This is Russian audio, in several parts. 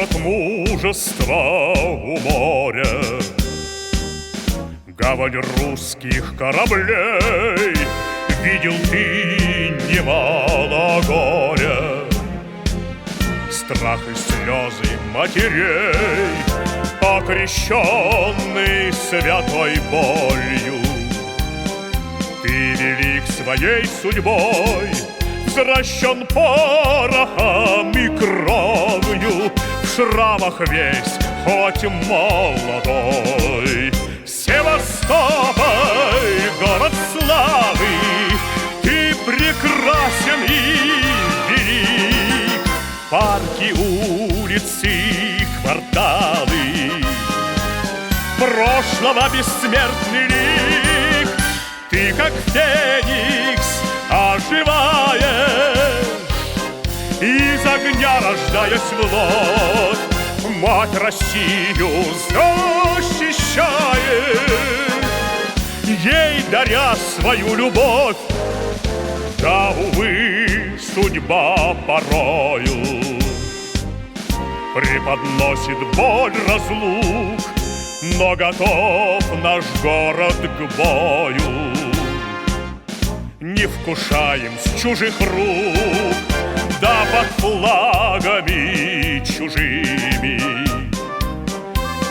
Город мужества у моря, гавань русских кораблей. Видел ты немало горя, страх и слезы матерей, окрещенный святой болью. Ты велик своей судьбой, взращен порохом и кровью, в шрамах весь, хоть молодой. Севастополь, город славы, ты прекрасен и велик. Парки, улицы, кварталы прошлого бессмертный лик. Ты, как феникс, оживаешь, из огня рождаясь вновь, мать Россию защищаешь, ей даря свою любовь. Да, увы, судьба порою преподносит боль разлук, но готов наш город к бою. Не вкушаем с чужих рук, да под флагами чужими.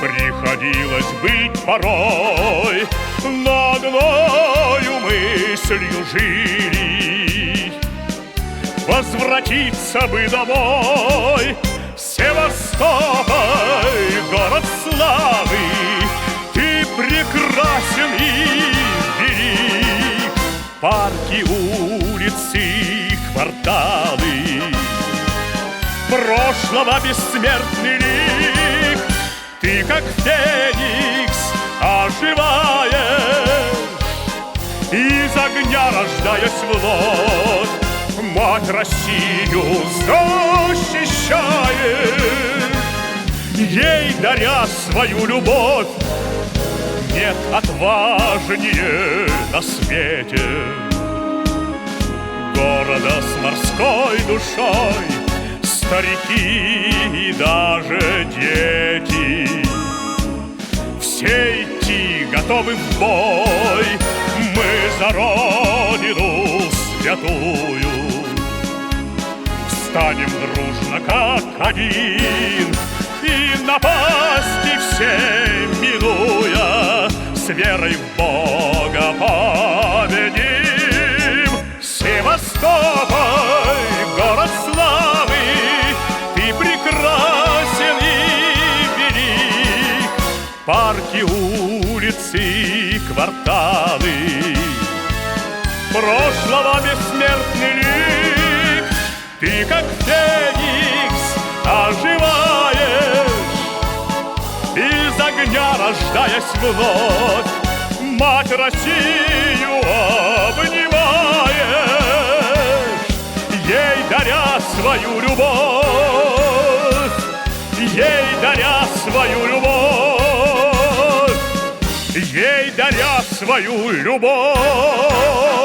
Приходилось быть порой, но одною мыслью жили: возвратиться бы домой. Севастополь, город славы, ты прекрасен и велик. Парки, улицы, кварталы прошлого бессмертный лик. Ты, как феникс, оживаешь, из огня рождаясь вновь, мать Россию защищаешь, ей даря свою любовь. Нет отважнее на свете города с морской душой. Старики и даже дети все идти готовы в бой. Мы за Родину святую встанем дружно, как один, и напасти все минуя, с верой в Бога победим. Севастополь, город славы, ты прекрасен и велик. Парки, улицы, кварталы прошлого бессмертный лик. Ты, как феникс, оживаешь, из огня рождаясь вновь, мать Россию обнимаешь, ей даря свою любовь, ей даря свою любовь, ей даря свою любовь.